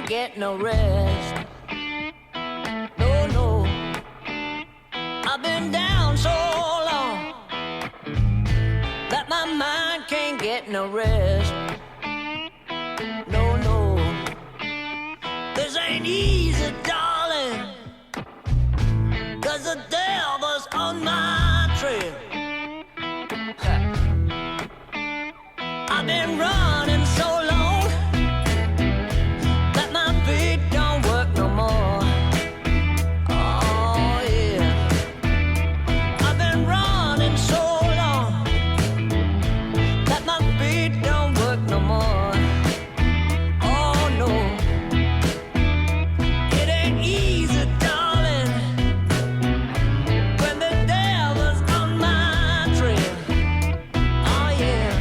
can't get no rest. No, no, I've been down so long that my mind can't get no rest. No, no, this ain't easy, darling, 'cause the devil's on my trail. I've been running so long that my feet don't work no more. Oh yeah, I've been running so long that my feet don't work no more. Oh no, it ain't easy, darling, when the devil's on my trail. Oh yeah.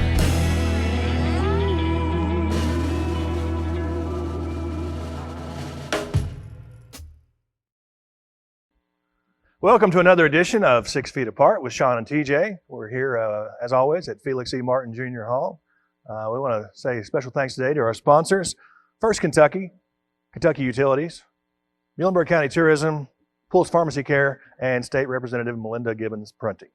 Welcome to another edition of 6 Feet Apart with Sean and TJ. We're here, as always, at Felix E. Martin Jr. Hall. We want to say special thanks today to our sponsors, First Kentucky, Kentucky Utilities, Muhlenberg County Tourism, Pulse Pharmacy Care, and State Representative Melinda Gibbons-Prunty.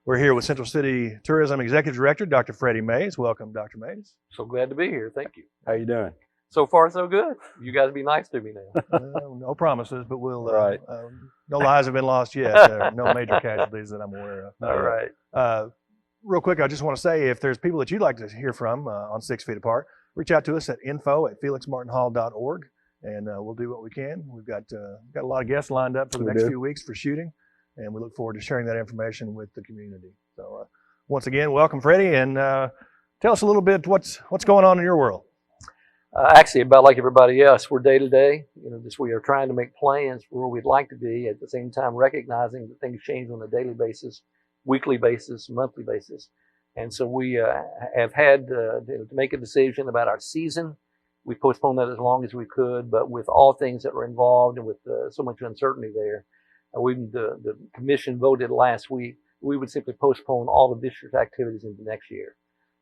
We're here with Central City Tourism Executive Director, Dr. Freddie Mays. Welcome, Dr. Mays. So glad to be here. Thank you. How you doing? So far, so good. You guys be nice to me now. No promises, but we'll. Right. No lives have been lost yet. No major casualties that I'm aware of. All right. Real quick, I just want to say if there's people that you'd like to hear from on 6 Feet Apart, reach out to us at info@felixmartinhall.org, and we'll do what we can. We've got a lot of guests lined up for the next few weeks for shooting, and we look forward to sharing that information with the community. So once again, welcome, Freddie, and tell us a little bit what's going on in your world. Actually, about like everybody else, we're day to day. We are trying to make plans for where we'd like to be, at the same time recognizing that things change on a daily basis, weekly basis, monthly basis. And so we have had to make a decision about our season. We postponed that as long as we could, but with all things that were involved and with so much uncertainty there, the commission voted last week, we would simply postpone all of this year's activities into next year.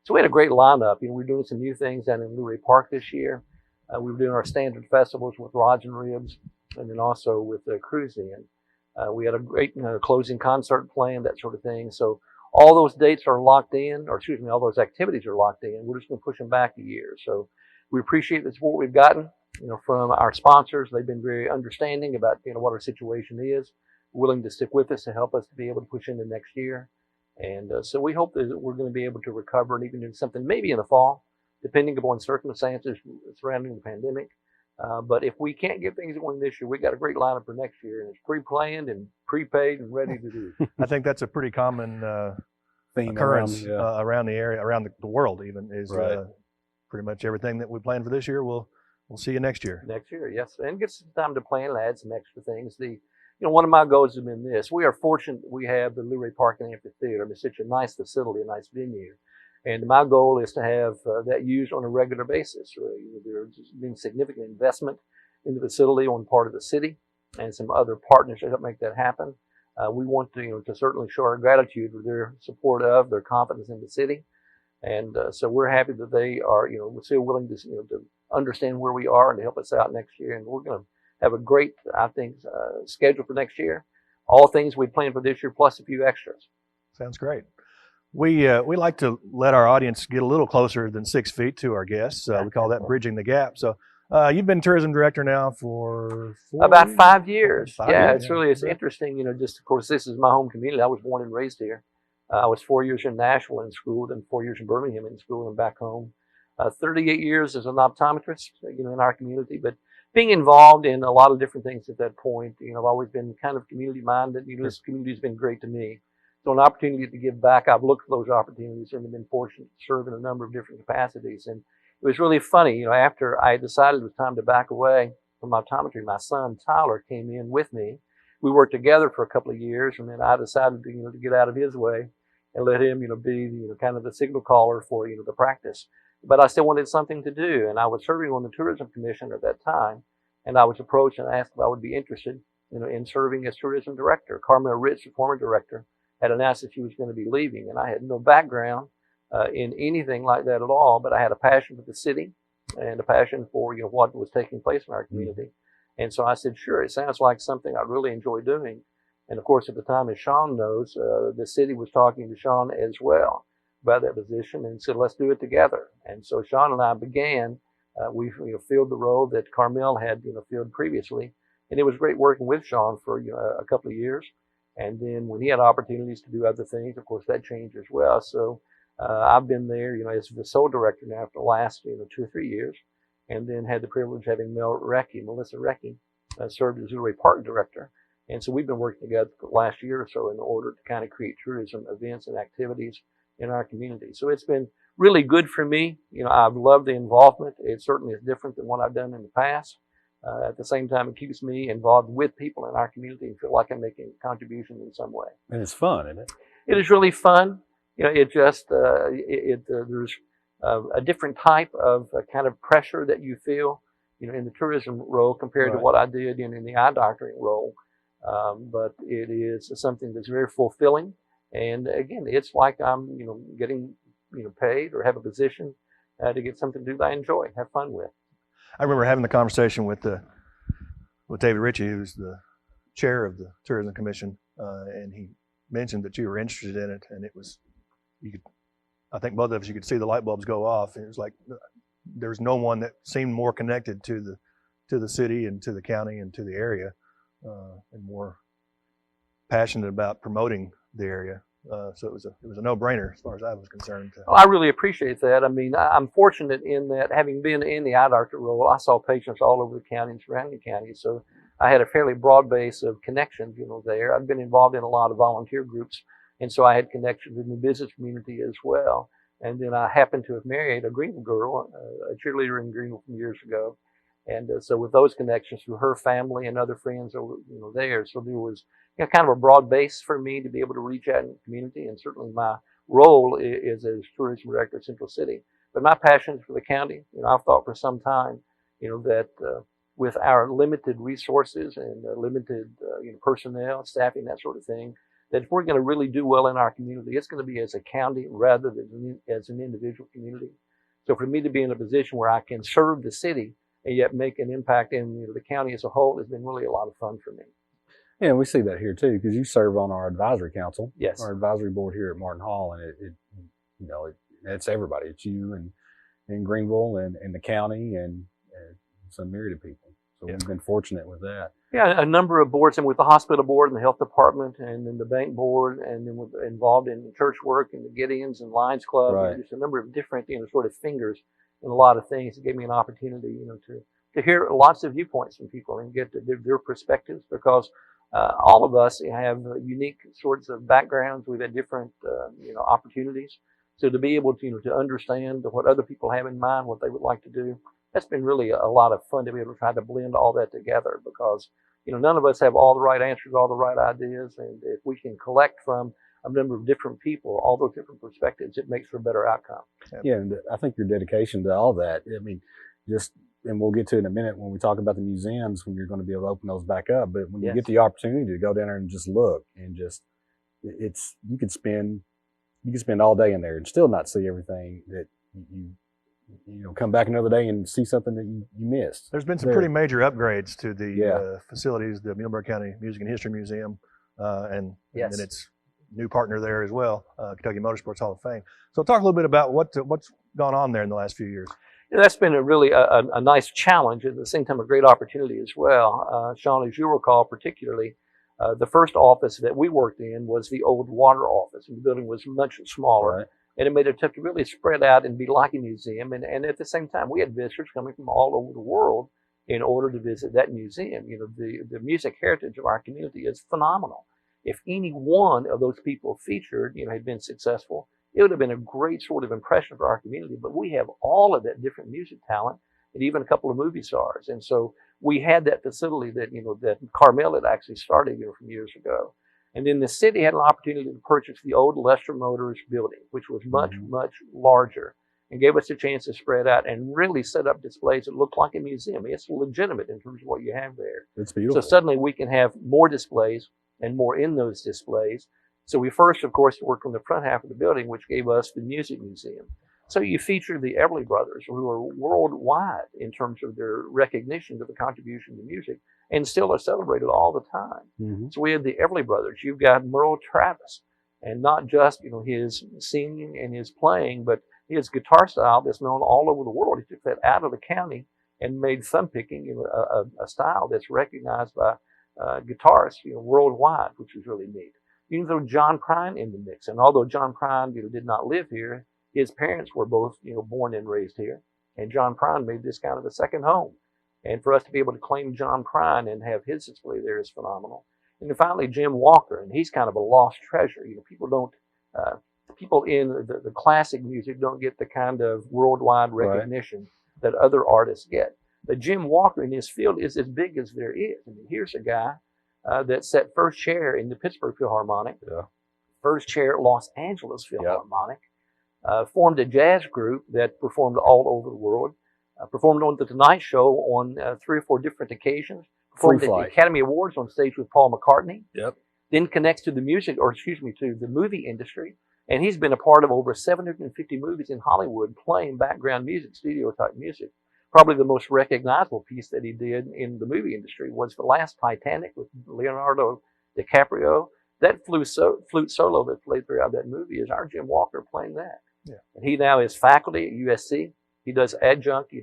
So we had a great lineup. We're doing some new things down in Luray Park this year. We were doing our standard festivals with Rods and Ribs, and then also with cruising. And we had a great closing concert planned, that sort of thing. So all those dates are locked in, or excuse me, all those activities are locked in. We're just going to push them back a year. So we appreciate the support we've gotten, from our sponsors. They've been very understanding about what our situation is, willing to stick with us to help us to be able to push into next year. And so we hope that we're going to be able to recover and even do something maybe in the fall, depending upon circumstances surrounding the pandemic. But if we can't get things going this year, we got a great lineup for next year, and it's pre-planned and prepaid and ready to do. I think that's a pretty common Theme occurrence around around the area, around the world even, is Right. Pretty much everything that we plan for this year, we'll see you next year. Next year, yes. And get some time to plan and add some extra things. One of my goals has been this. We are fortunate that we have the Luray Park and Amphitheater. It's such a nice facility, a nice venue. And my goal is to have that used on a regular basis. There's been significant investment in the facility on part of the city and some other partners to help make that happen. We want to certainly show our gratitude for their support of, their confidence in the city. And so we're happy that they are, we're still willing to understand where we are and to help us out next year. And we're going to have a great, I think, schedule for next year. All things we planned for this year, plus a few extras. Sounds great. We like to let our audience get a little closer than 6 feet to our guests. We call that bridging the gap. So you've been tourism director now for about 5 years. 5 Yeah, years. it's interesting. Just of course, this is my home community. I was born and raised here. I was 4 years in Nashville in school, then 4 years in Birmingham in school, and back home. 38 years as an optometrist, in our community, but being involved in a lot of different things at that point. I've always been kind of community minded. This community has been great to me. So an opportunity to give back, I've looked for those opportunities and have been fortunate to serve in a number of different capacities. And it was really funny, after I decided it was time to back away from optometry, my son Tyler came in with me. We worked together for a couple of years, and then I decided to get out of his way and let him be kind of the signal caller for the practice. But I still wanted something to do, and I was serving on the Tourism Commission at that time, and I was approached and asked if I would be interested in serving as tourism director. Carmel Ritz, the former director, had announced that she was going to be leaving, and I had no background in anything like that at all, but I had a passion for the city, and a passion for what was taking place in our community. And so I said, sure, it sounds like something I really enjoy doing. And of course, at the time, as Sean knows, the city was talking to Sean as well about that position and said, let's do it together. And so Sean and I began. We filled the role that Carmel had filled previously, and it was great working with Sean for a couple of years. And then when he had opportunities to do other things, of course, that changed as well. So I've been there, as the sole director now for the last 2 or 3 years, and then had the privilege of having Melissa Reckie, served as Zooray Park director. And so we've been working together for the last year or so in order to kind of create tourism events and activities in our community. So it's been really good for me. I've loved the involvement. It certainly is different than what I've done in the past. At the same time, it keeps me involved with people in our community and feel like I'm making a contribution in some way. And it's fun, isn't it? It is really fun. It just, there's a different type of kind of pressure that you feel, in the tourism role compared to what I did in the eye doctoring role. But it is something that's very fulfilling. And again, it's like I'm, getting, paid or have a position to get something to do that I enjoy, have fun with. I remember having the conversation with David Ritchie, who's the chair of the Tourism Commission, and he mentioned that you were interested in it, and it was, I think both of us, you could see the light bulbs go off. It was like there's no one that seemed more connected to the city and to the county and to the area, and more passionate about promoting the area. So it was a no-brainer as far as I was concerned. Well, I really appreciate that. I mean, I'm fortunate in that having been in the eye doctor role, I saw patients all over the county and surrounding counties. So I had a fairly broad base of connections, there. I've been involved in a lot of volunteer groups, and so I had connections in the business community as well. And then I happened to have married a Greenville girl, a cheerleader in Greenville from years ago. And so with those connections through her family and other friends over, there, so there was kind of a broad base for me to be able to reach out in the community. And certainly my role is as tourism director of Central City. But my passion for the county, I've thought for some time, that with our limited resources and limited, personnel, staffing, that sort of thing, that if we're going to really do well in our community, it's going to be as a county rather than as an individual community. So for me to be in a position where I can serve the city and yet make an impact in the county as a whole has been really a lot of fun for me. Yeah, we see that here too, because you serve on our advisory council, Yes, our advisory board here at Martin Hall, and it's everybody. It's you and Greenville and the county and some myriad of people. So we've been fortunate with that. Yeah, a number of boards, and with the hospital board and the health department, and then the bank board, and then we're involved in church work and the Gideons and Lions Club, Right. and just a number of different, sort of fingers in a lot of things. It gave me an opportunity, to hear lots of viewpoints from people and get their perspectives, because all of us have unique sorts of backgrounds. We've had different, opportunities. So to be able to understand what other people have in mind, what they would like to do, that's been really a lot of fun to be able to try to blend all that together, because, none of us have all the right answers, all the right ideas. And if we can collect from a number of different people, all those different perspectives, it makes for a better outcome. Yeah, and I think your dedication to all that, I mean, and we'll get to it in a minute when we talk about the museums, when you're going to be able to open those back up. But when you get the opportunity to go down there and just look and you could spend all day in there and still not see everything that you come back another day and see something that you missed. There's been some pretty major upgrades to the facilities, the Muhlenberg County Music and History Museum, and then its new partner there as well, Kentucky Motorsports Hall of Fame. So talk a little bit about what's gone on there in the last few years. That's been a nice challenge, at the same time a great opportunity as well. Sean, as you recall, particularly, the first office that we worked in was the old water office, and the building was much smaller. Right. And it made it tough to really spread out and be like a museum. And at the same time, we had visitors coming from all over the world in order to visit that museum. The music heritage of our community is phenomenal. If any one of those people featured, had been successful, it would have been a great sort of impression for our community. But we have all of that different music talent and even a couple of movie stars. And so we had that facility that, that Carmel had actually started, from years ago. And then the city had an opportunity to purchase the old Lester Motors building, which was much, much larger, and gave us a chance to spread out and really set up displays that looked like a museum. It's legitimate in terms of what you have there. It's beautiful. So suddenly we can have more displays and more in those displays. So we first, of course, worked on the front half of the building, which gave us the music museum. So you feature the Everly Brothers, who are worldwide in terms of their recognition of the contribution to music, and still are celebrated all the time. Mm-hmm. So we have the Everly Brothers. You've got Merle Travis, and not just his singing and his playing, but his guitar style that's known all over the world. He took that out of the county and made thumb picking a style that's recognized by guitarists worldwide, which is really neat. You can throw John Prine in the mix, and although John Prine did not live here, his parents were both born and raised here, and John Prine made this kind of a second home. And for us to be able to claim John Prine and have his display there is phenomenal. And then finally, Jim Walker, and he's kind of a lost treasure. People don't, people in the classic music don't get the kind of worldwide recognition that other artists get. But Jim Walker in his field is as big as there is. I mean, here's a guy that set first chair in the Pittsburgh Philharmonic, first chair at Los Angeles Philharmonic, formed a jazz group that performed all over the world, performed on The Tonight Show on 3 or 4 different occasions, performed at the Academy Awards on stage with Paul McCartney, then connects to the to the movie industry, and he's been a part of over 750 movies in Hollywood playing background music, studio type music. Probably the most recognizable piece that he did in the movie industry was the last Titanic with Leonardo DiCaprio. That flute solo that played throughout that movie is our Jim Walker playing that. Yeah. And he now is faculty at USC. He does adjunct,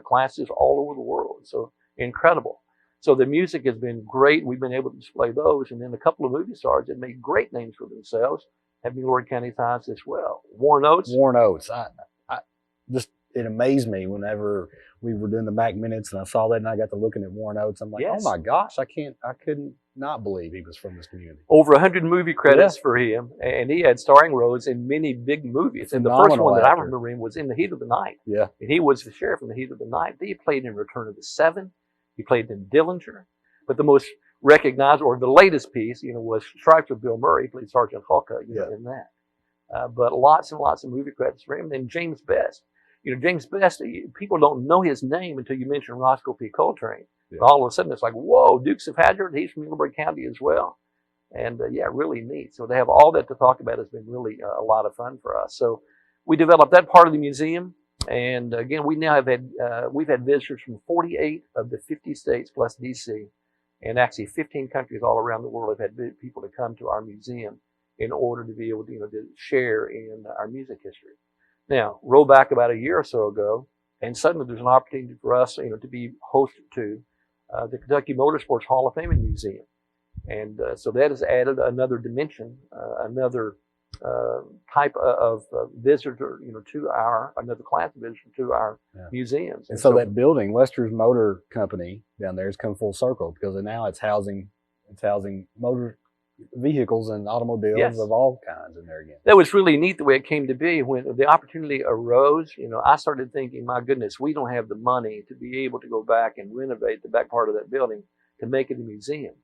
classes all over the world. So incredible. So the music has been great. We've been able to display those. And then a couple of movie stars that made great names for themselves have Lord County ties as well. Warren Oates. It amazed me whenever we were doing the Mac Minutes and I saw that and I got to looking at Warren Oates. I'm like, oh my gosh, I couldn't not believe he was from this community. Over 100 movie credits for him, and he had starring roles in many big movies. And the first one that I remember him was in The Heat of the Night. Yeah. And he was the sheriff in The Heat of the Night. He played in Return of the Seven. He played in Dillinger. But the most recognizable, or the latest piece, was Stripes with Bill Murray. He played Sergeant Hulka, in that. But lots and lots of movie credits for him. And then James Best. James Best, people don't know his name until you mention Roscoe P. Coltrane. Yeah. All of a sudden, it's like, whoa, Dukes of Hazzard, he's from Middleburg County as well. And really neat. So to have all that to talk about has been really a lot of fun for us. So we developed that part of the museum. And again, we now have we've had visitors from 48 of the 50 states plus DC, and actually 15 countries all around the world have had people to come to our museum in order to be able to, to share in our music history. Now, roll back about a year or so ago, and suddenly there's an opportunity for us, to be hosted to the Kentucky Motorsports Hall of Fame and Museum. And so that has added another dimension, another type of visitor, another class of visitor to our museums. And so that building, Lester's Motor Company down there, has come full circle because now it's housing motor vehicles and automobiles of all kinds in there again. That was really neat the way it came to be. When the opportunity arose, I started thinking, my goodness, we don't have the money to be able to go back and renovate the back part of that building to make it a museum.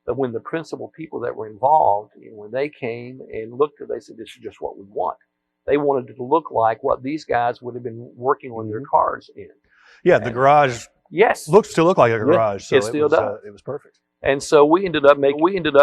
But when the principal people that were involved, when they came and looked at it, they said, this is just what we want. They wanted it to look like what these guys would have been working on their cars in. Yeah, the garage still look like a garage. So it still does. It was perfect. And so we ended up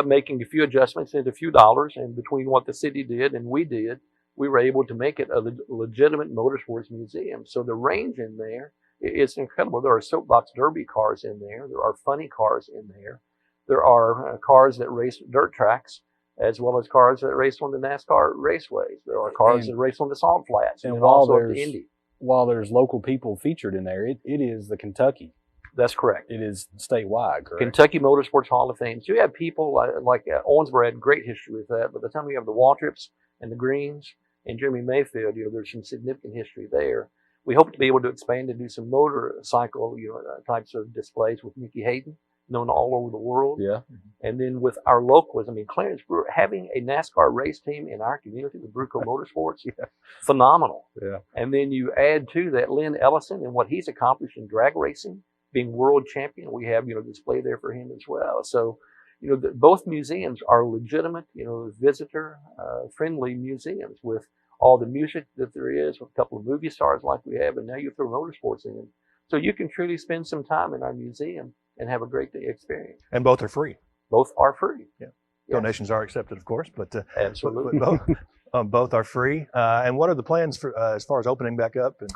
making a few adjustments and a few dollars, and between what the city did and we did, we were able to make it a legitimate motorsports museum. So the range in there is incredible. There are soapbox derby cars in there. There are funny cars in there. There are cars that race dirt tracks, as well as cars that race on the NASCAR raceways. There are cars that race on the salt flats, and also at the Indy. While there's local people featured in there, it is the Kentucky. That's correct. It is statewide, correct? Kentucky Motorsports Hall of Fame. So you have people like Owensboro had great history with that. By the time you have the Waltrips and the Greens and Jeremy Mayfield, there's some significant history there. We hope to be able to expand and do some motorcycle, types of displays with Mickey Hayden, known all over the world. Yeah. And then with our locals, Clarence Brewer, having a NASCAR race team in our community with Bruco Motorsports, phenomenal. Yeah. And then you add to that Lynn Ellison and what he's accomplished in drag racing, being world champion. We have, display there for him as well. So, both museums are legitimate, visitor friendly museums with all the music that there is, with a couple of movie stars like we have, and now you throw motorsports in. So you can truly spend some time in our museum and have a great day experience. And both are free. Both are free. Yeah. Donations are accepted, of course, but absolutely. Both are free. And what are the plans for as far as opening back up? And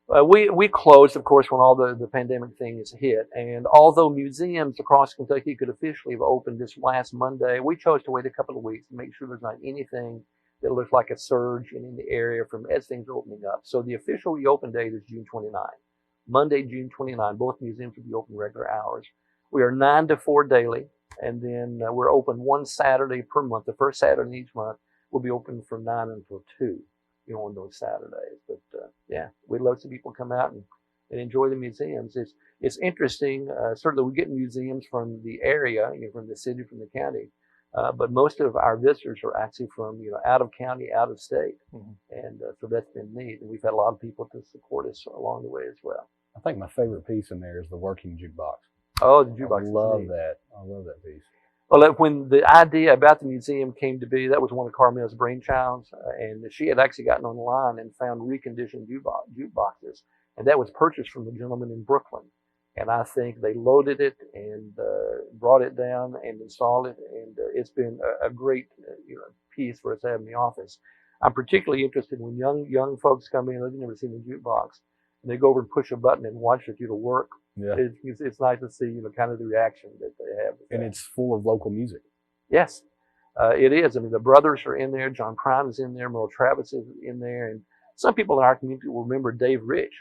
We closed, of course, when all the pandemic thing is hit. And although museums across Kentucky could officially have opened this last Monday, we chose to wait a couple of weeks to make sure there's not anything that looks like a surge in the area from as things are opening up. So the official reopen date is June 29. Monday, June 29. Both museums will be open regular hours. We are 9 to 4 daily, and then we're open one Saturday per month. The first Saturday in each month will be open from 9 until 2. On those Saturdays. But yeah, we'd love to see people come out and enjoy the museums. It's interesting. Certainly we get museums from the area, from the city, from the county. But most of our visitors are actually from, out of county, out of state. Mm-hmm. And so that's been neat. And we've had a lot of people to support us along the way as well. I think my favorite piece in there is the working jukebox. Oh, the jukebox. I love that. I love that piece. Well, when the idea about the museum came to be, that was one of Carmel's brainchilds, and she had actually gotten online and found reconditioned jukeboxes, and that was purchased from a gentleman in Brooklyn. And I think they loaded it and brought it down and installed it, and it's been a great piece for us to have in the office. I'm particularly interested when young folks come in, they've never seen a jukebox, and they go over and push a button and watch it work. Yeah. It's nice to see, kind of the reaction that they have. And it's full of local music. Yes, it is. I mean, the brothers are in there. John Prine is in there. Merle Travis is in there. And some people in our community will remember Dave Rich.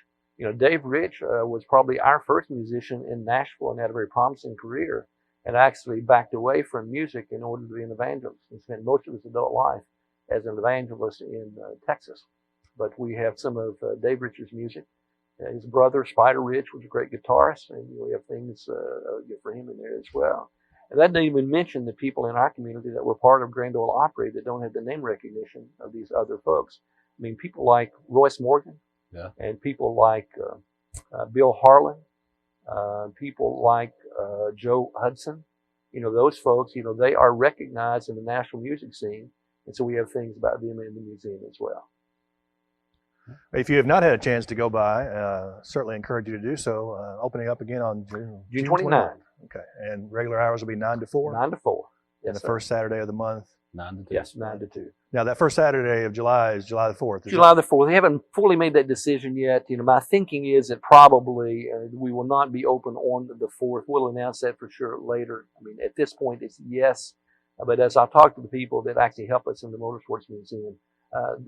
Dave Rich was probably our first musician in Nashville and had a very promising career, and actually backed away from music in order to be an evangelist and spent most of his adult life as an evangelist in Texas. But we have some of Dave Rich's music. His brother, Spider Rich, was a great guitarist, and we have things for him in there as well. And that didn't even mention the people in our community that were part of Grand Ole Opry that don't have the name recognition of these other folks. I mean, people like Royce Morgan, yeah, and people like Bill Harlan, people like Joe Hudson. Those folks, they are recognized in the national music scene, and so we have things about them in the museum as well. If you have not had a chance to go by, certainly encourage you to do so. Opening up again on June 29th. Okay, and regular hours will be 9 to 4? 9 to 4. Yes, and the first Saturday of the month? 9 to 2. Yes, 9 to 2. Now, that first Saturday of July is July the 4th. July the 4th. They haven't fully made that decision yet. My thinking is that probably we will not be open on the 4th. We'll announce that for sure later. I mean, at this point, it's yes. But as I've talked to the people that actually help us in the Motorsports Museum,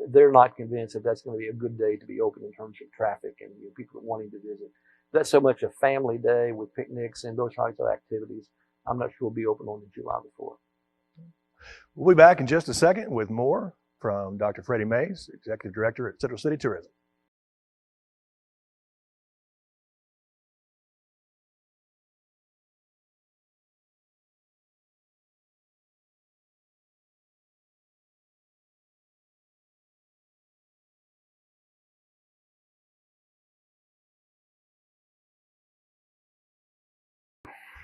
they're not convinced that that's going to be a good day to be open in terms of traffic and people wanting to visit. That's so much a family day with picnics and those types of activities. I'm not sure we'll be open on July the 4th. We'll be back in just a second with more from Dr. Freddie Mays, Executive Director at Central City Tourism.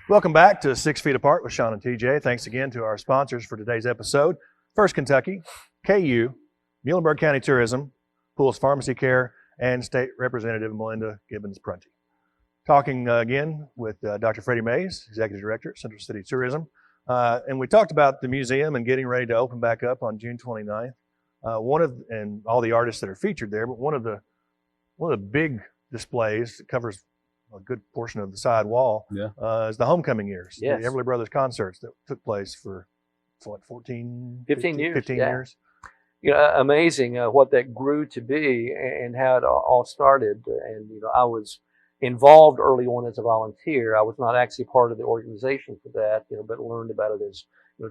Welcome back to 6 Feet Apart with Sean and TJ. Thanks again to our sponsors for today's episode. First Kentucky, KU, Muhlenberg County Tourism, Pools Pharmacy Care, and State Representative Melinda Gibbons-Prunty. Talking again with Dr. Freddie Mays, Executive Director at Central City Tourism. And we talked about the museum and getting ready to open back up on June 29th. And all the artists that are featured there, but one of the big displays that covers a good portion of the side wall is the homecoming years, yes. The Everly Brothers concerts that took place for 15 years. Amazing what that grew to be and how it all started. And I was involved early on as a volunteer. I was not actually part of the organization for that, but learned about it as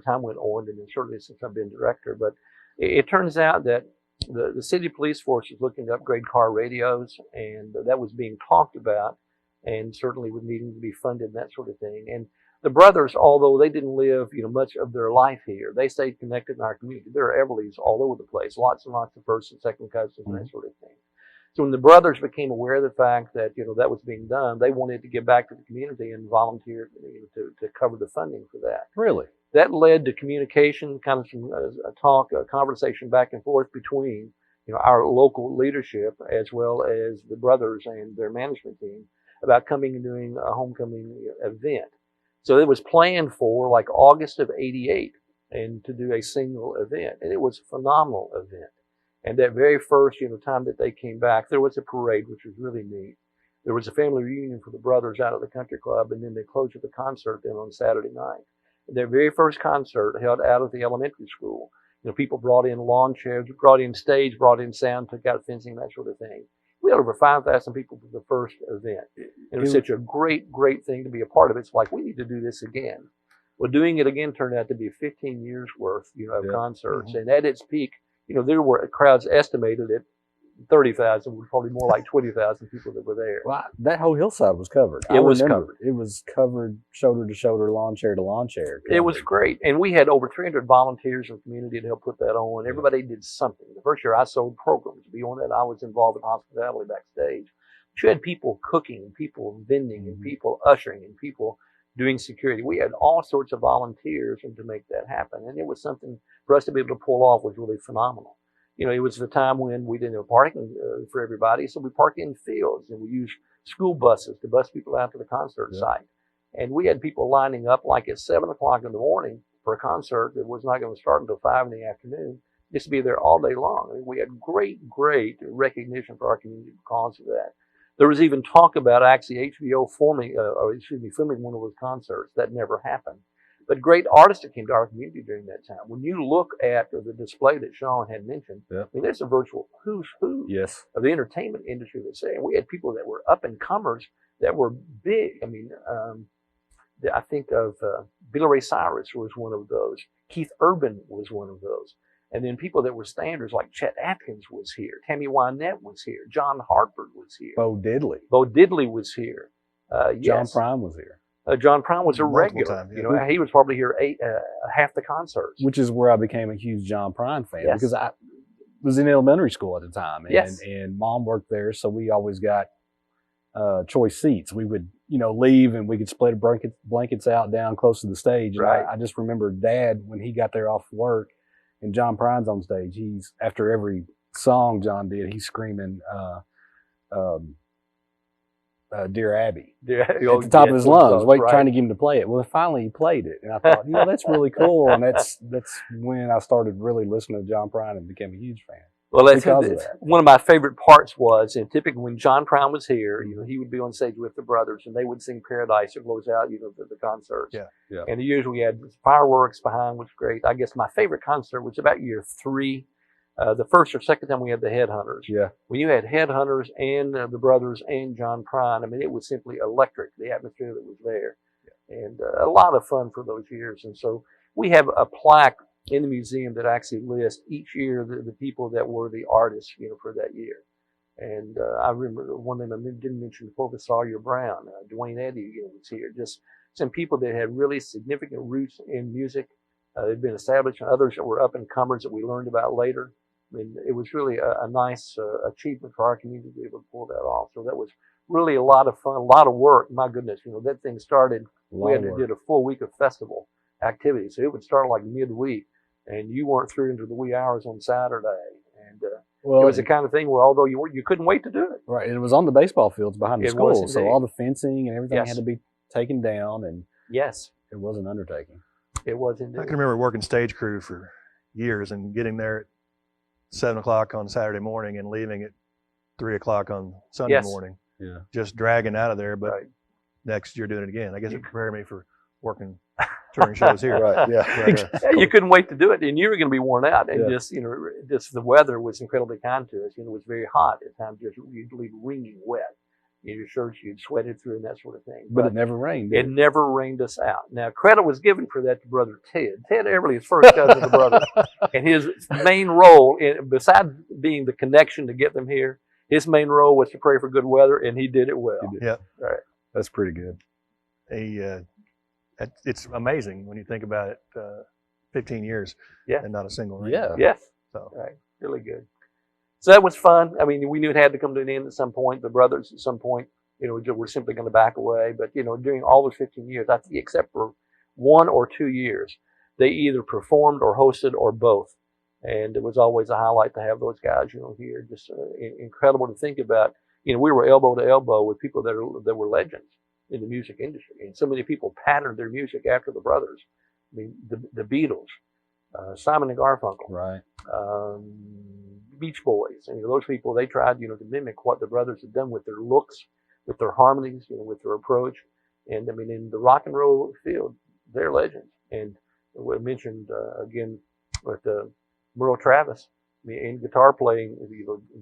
time went on, and then certainly since I've been director. But it turns out that the city police force is looking to upgrade car radios, and that was being talked about, and certainly with needing to be funded and that sort of thing. And the brothers, although they didn't live, much of their life here, they stayed connected in our community. There are Everlys all over the place, lots and lots of first and second cousins and that sort of thing. So when the brothers became aware of the fact that, that was being done, they wanted to give back to the community and volunteered to cover the funding for that. Really? That led to communication, kind of some a conversation back and forth between, our local leadership as well as the brothers and their management team about coming and doing a homecoming event. So it was planned for like August of '88. and to do a single event. And it was a phenomenal event. And that very first, time that they came back, there was a parade, which was really neat. There was a family reunion for the brothers out at the country club, and then they closed with a concert then on Saturday night. Their very first concert held out of the elementary school. People brought in lawn chairs, brought in stage, brought in sound, took out fencing, that sort of thing. We had over 5,000 people for the first event. It was such a great, great thing to be a part of. It's like, we need to do this again. Well, doing it again turned out to be 15 years worth, of concerts. Mm-hmm. And at its peak, there were crowds estimated at 30,000, probably more like 20,000 people that were there. Well, that whole hillside was covered. It was covered. It was covered shoulder to shoulder, lawn chair to lawn chair. It was great. And we had over 300 volunteers in the community to help put that on. Everybody did something. The first year I sold programs. Beyond that, I was involved in hospitality backstage. You had people cooking, people vending, and people ushering, and people doing security. We had all sorts of volunteers to make that happen. And it was something for us to be able to pull off was really phenomenal. It was the time when we didn't have parking for everybody, so we parked in fields, and we used school buses to bus people out to the concert site. And we had people lining up like at 7 o'clock in the morning for a concert that was not going to start until 5 in the afternoon, just to be there all day long. I mean, we had great, great recognition for our community because of that. There was even talk about actually HBO filming one of those concerts. That never happened. But great artists that came to our community during that time. When you look at the display that Sean had mentioned, I mean, there's a virtual who's who of the entertainment industry that's there. We had people that were up and comers that were big. I mean, I think of Billy Ray Cyrus was one of those. Keith Urban was one of those. And then people that were standards like Chet Atkins was here. Tammy Wynette was here. John Hartford was here. Bo Diddley. Bo Diddley was here. John Prine was here. John Prine was a Multiple regular. times, He was probably here half the concerts. Which is where I became a huge John Prine fan Yes. because I was in elementary school at the time, Yes. and Mom worked there, so we always got choice seats. We would, leave and we could split blankets out down close to the stage. Right. And I just remember Dad when he got there off work, and John Prine's on stage. He's after every song John did, he's screaming. Dear Abby at the top of his lungs, trying to get him to play it. Well, finally he played it, and I thought, that's really cool. And that's when I started really listening to John Prine and became a huge fan. Well, that's one of my favorite parts was, and typically when John Prine was here, he would be on stage with the brothers, and they would sing Paradise to close out, the concerts. Yeah. And usually had fireworks behind, which was great. I guess my favorite concert was about year 3. The first or second time we had the Headhunters. Yeah. When you had Headhunters and the brothers and John Prine, I mean, it was simply electric, the atmosphere that was there. Yeah. And a lot of fun for those years. And so we have a plaque in the museum that actually lists each year the people that were the artists, for that year. And I remember one name I didn't mention before, but Sawyer Brown, Dwayne Eddy was here. Just some people that had really significant roots in music. They'd been established, and others that were up and comers that we learned about later. I mean, it was really a nice achievement for our community to be able to pull that off. So that was really a lot of fun, a lot of work. My goodness, that thing started. We did a full week of festival activities. So it would start like midweek, and you weren't through into the wee hours on Saturday. And it was the kind of thing where, although you couldn't wait to do it. Right, and it was on the baseball fields behind the school, so all the fencing and everything Yes. had to be taken down, and Yes, it was an undertaking. it was indeed. I can remember working stage crew for years and getting there at 7 o'clock on Saturday morning and leaving at 3 o'clock on Sunday Yes. morning. Yeah. Just dragging out of there, but next year doing it again. I guess it prepared me for working touring shows here. Right, yeah. Yeah, you couldn't wait to do it, and you were going to be worn out. And Yeah. just the weather was incredibly kind to us. It was very hot at times. You'd leave wringing wet. Your shirts you'd sweated through and that sort of thing. But it never rained. It never rained us out. Now, credit was given for that to Brother Ted. Ted Everly is first cousin to Brother. And his main role, besides being the connection to get them here, his main role was to pray for good weather, and he did it well. Yeah. Right. That's pretty good. It's amazing when you think about it. 15 years and not a single rain. Yeah. Yes. So. Right. Really good. So that was fun. I mean, we knew it had to come to an end at some point. The brothers at some point, were simply going to back away. But, during all those 15 years, I think except for 1 or 2 years, they either performed or hosted or both. And it was always a highlight to have those guys, here. Just incredible to think about. We were elbow to elbow with people that were legends in the music industry. And so many people patterned their music after the brothers. I mean, the Beatles, Simon and Garfunkel, Right. um, Beach Boys, and those people, they tried, to mimic what the brothers had done with their looks, with their harmonies, with their approach. And I mean, in the rock and roll field, they're legends. And we mentioned again with Merle Travis, I mean, in guitar playing,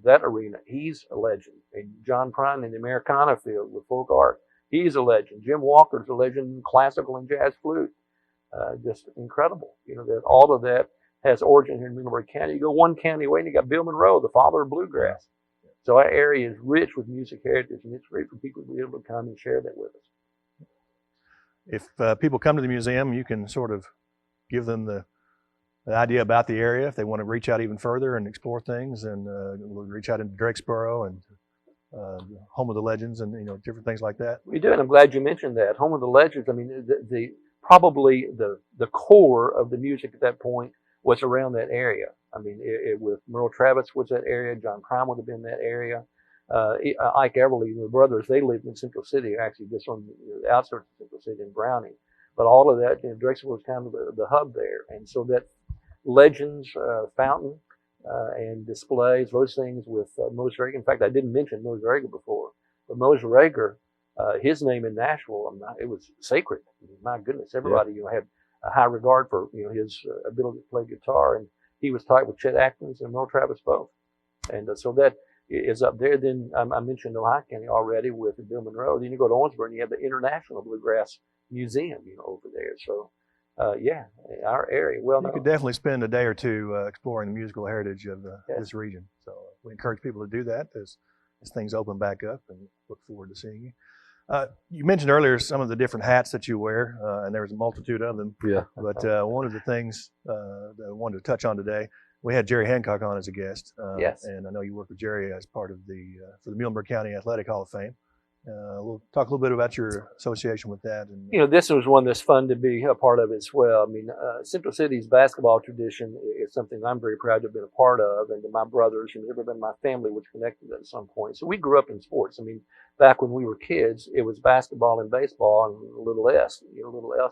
that arena, he's a legend. And John Prine in the Americana field with folk art, he's a legend. Jim Walker's a legend in classical and jazz flute. Just incredible, that all of that has origin here in Montgomery County. You go one county away and you got Bill Monroe, the father of bluegrass. So our area is rich with music heritage, and it's great for people to be able to come and share that with us. If people come to the museum, you can sort of give them the idea about the area if they want to reach out even further and explore things, and reach out into Drakesboro and Home of the Legends, and different things like that. We do, and I'm glad you mentioned that. Home of the Legends. I mean, probably the core of the music at that point was around that area. I mean, with Merle Travis was that area. John Prine would have been that area. Ike Everly, the brothers, they lived in Central City, actually just on the outskirts of Central City in Browning. But all of that, Drexel was kind of the hub there. And so that Legends fountain and displays, those things with Mose Rager. In fact, I didn't mention Mose Rager before, but Mose Rager, his name in Nashville, it was sacred. My goodness, everybody had a high regard for his ability to play guitar, and he was tight with Chet Atkins and Merle Travis both. And so that is up there. Then I mentioned Ohio County already with Bill Monroe. Then you go to Owensboro and you have the International Bluegrass Museum, over there. So our area. Well, you could definitely spend a day or two exploring the musical heritage of this region. So we encourage people to do that as things open back up, and look forward to seeing you. You mentioned earlier some of the different hats that you wear, and there's a multitude of them. Yeah. But one of the things that I wanted to touch on today, we had Jerry Hancock on as a guest. Yes. And I know you work with Jerry as part of for the Muhlenberg County Athletic Hall of Fame. We'll talk a little bit about your association with that. And this was one that's fun to be a part of as well. I mean, Central City's basketball tradition is something I'm very proud to have been a part of, and my brothers and everybody in my family was connected at some point. So we grew up in sports. I mean, back when we were kids, it was basketball and baseball and a little else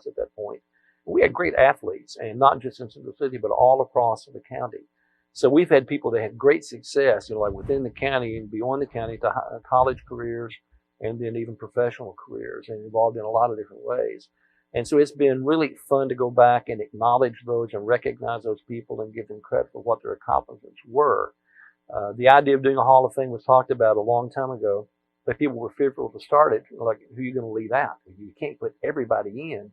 at that point. We had great athletes, and not just in Central City, but all across the county. So we've had people that had great success, like within the county and beyond the county, to college careers, and then even professional careers, and involved in a lot of different ways. And so it's been really fun to go back and acknowledge those and recognize those people and give them credit for what their accomplishments were. The idea of doing a Hall of Fame was talked about a long time ago, but people were fearful to start it, like, who are you going to leave out? You can't put everybody in.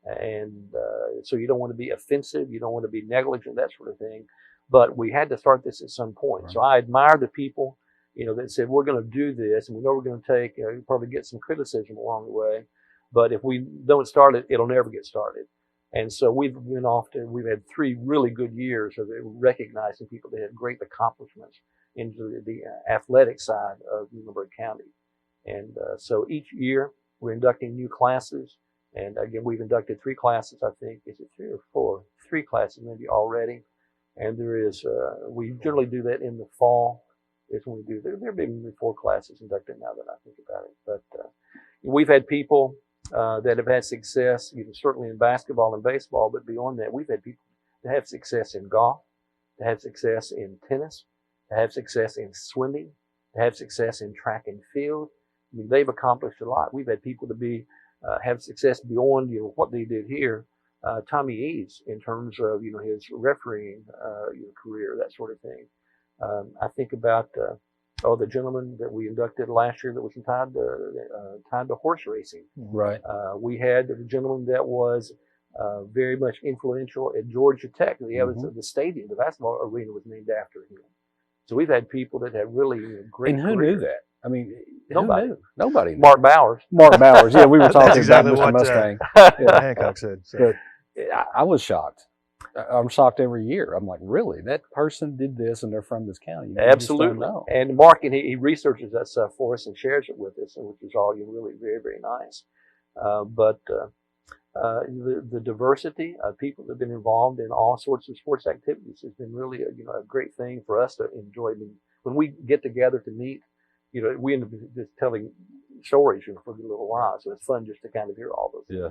And so you don't want to be offensive, you don't want to be negligent, that sort of thing. But we had to start this at some point. Right. So I admire the people that said, we're going to do this, and we know we're going to take, probably get some criticism along the way, but if we don't start it, it'll never get started. And so we've had 3 really good years of recognizing people that had great accomplishments into the athletic side of Muhlenberg County. And so each year we're inducting new classes. And again, we've inducted 3 classes, I think. Is it 3 or 4? 3 classes maybe already. And there is, we generally do that in the fall. Is when we do. There have been 4 classes inducted now that I think about it. But we've had people that have had success, certainly in basketball and baseball, but beyond that, we've had people that have success in golf, to have success in tennis, to have success in swimming, to have success in track and field. I mean, they've accomplished a lot. We've had people to have success beyond what they did here. Tommy Eaves, in terms of his refereeing career, that sort of thing. I think about the gentleman that we inducted last year that was tied to horse racing. Right. We had a gentleman that was very much influential at Georgia Tech. The stadium, the basketball arena, was named after him. So we've had people that had really great. And who careers. knew that? I mean, nobody. Who knew? Nobody. Knew. Mark Bowers. Mark Bowers. Yeah, we were talking exactly about Mr. what, Mustang. Hancock said. So. But I was shocked. I'm shocked every year. I'm like, really? That person did this, and they're from this county? Absolutely. And Mark, and he researches that stuff for us and shares it with us, which is all really very, very nice. But the diversity of people that have been involved in all sorts of sports activities has been really a great thing for us to enjoy. I mean, when we get together to meet, we end up just telling stories for a little while. So it's fun just to kind of hear all those. Yeah.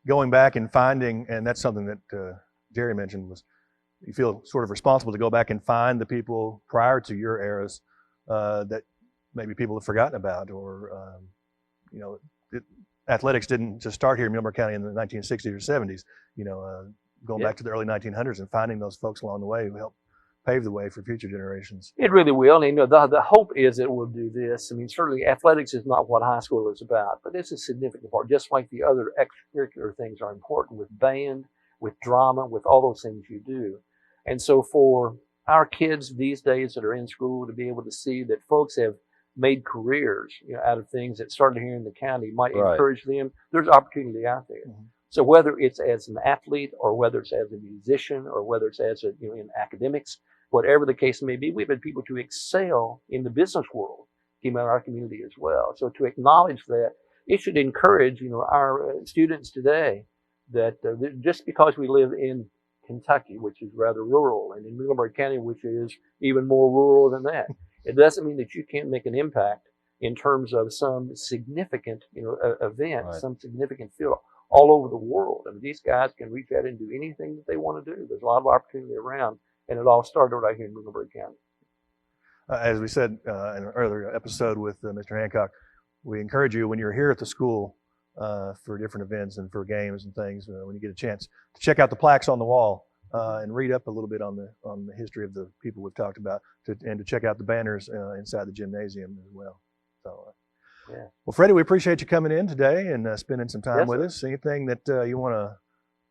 Going back and finding, and that's something that Jerry mentioned was you feel sort of responsible to go back and find the people prior to your eras that maybe people have forgotten about, or you know, athletics didn't just start here in Milburn County in the 1960s or 70s. You know, going back to the early 1900s and finding those folks along the way who helped pave the way for future generations. It really will. And, you know, the hope is it will do this. I mean, certainly athletics is not what high school is about, but it's a significant part, just like the other extracurricular things are important with band, with drama, with all those things you do. And so for our kids these days that are in school to be able to see that folks have made careers, you know, out of things that started here in the county might encourage them. There's opportunity out there. Mm-hmm. So whether it's as an athlete or whether it's as a musician or whether it's as a, you know, in academics, whatever the case may be, we've had people to excel in the business world came out of our community as well. So to acknowledge that, it should encourage, you know, our students today that just because we live in Kentucky, which is rather rural, and in Middleburg County, which is even more rural than that, it doesn't mean that you can't make an impact in terms of some significant, you know, event, some significant field all over the world. I mean, these guys can reach out and do anything that they want to do. There's a lot of opportunity around, and it all started right here in Middleburg County. As we said in an earlier episode with Mr. Hancock, we encourage you when you're here at the school for different events and for games and things, when you get a chance to check out the plaques on the wall and read up a little bit on the history of the people we've talked about, and to check out the banners inside the gymnasium as well. So, well, Freddie, we appreciate you coming in today and spending some time with us. Anything that you want to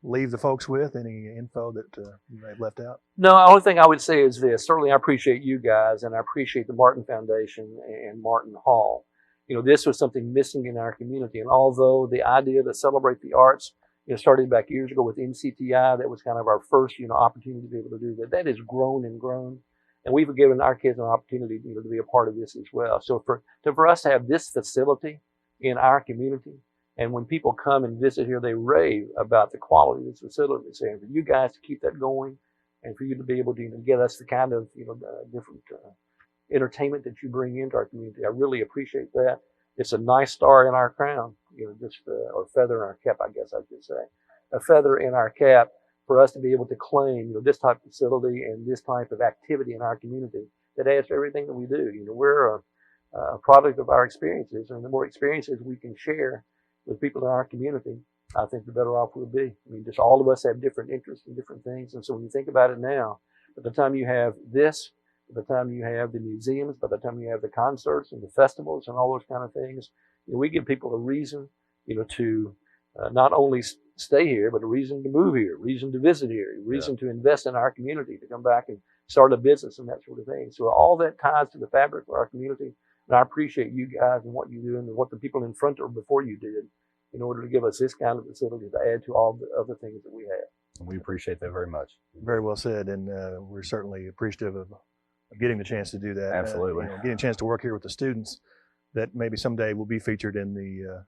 leave the folks with? Any info that you may have left out? No, the only thing I would say is this. Certainly I appreciate you guys, and I appreciate the Martin Foundation and Martin Hall. You know, this was something missing in our community. And although the idea to celebrate the arts, you know, started back years ago with MCTI, that was kind of our first, you know, opportunity to be able to do that. That has grown and grown. And we've given our kids an opportunity, you know, to be a part of this as well. So for us to have this facility in our community, and when people come and visit here, they rave about the quality of this facility. And for you guys to keep that going, and for you to be able to, you know, give us the kind of, you know, different entertainment that you bring into our community, I really appreciate that. It's a nice star in our crown, you know, just or feather in our cap, I guess I should say, a feather in our cap for us to be able to claim, you know, this type of facility and this type of activity in our community that adds to everything that we do. You know, we're a product of our experiences, and the more experiences we can share with people in our community, I think the better off we'll be. I mean, just all of us have different interests and different things. And so when you think about it now, by the time you have this, by the time you have the museums, by the time you have the concerts and the festivals and all those kind of things, you know, we give people a reason, you know, to not only stay here, but a reason to move here, reason to visit here, a reason to invest in our community, to come back and start a business and that sort of thing. So all that ties to the fabric of our community. And I appreciate you guys and what you do and what the people in front or before you did in order to give us this kind of facility to add to all the other things that we have. And we appreciate that very much. Very well said. And we're certainly appreciative of getting the chance to do that. Absolutely. You know, getting a chance to work here with the students that maybe someday will be featured in the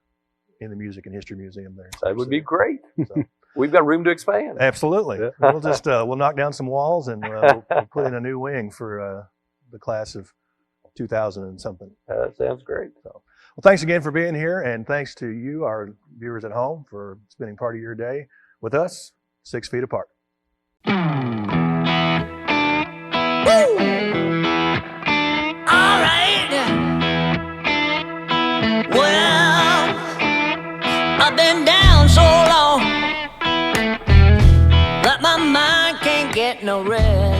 Music and History Museum there. That would be great. So. We've got room to expand. Absolutely. Yeah. We'll just we'll knock down some walls and we'll put in a new wing for the class of 2000 and something. Sounds great. So, well, thanks again for being here, and thanks to you, our viewers at home, for spending part of your day with us, 6 feet apart. Woo! All right. Well, I've been down so long that my mind can't get no rest.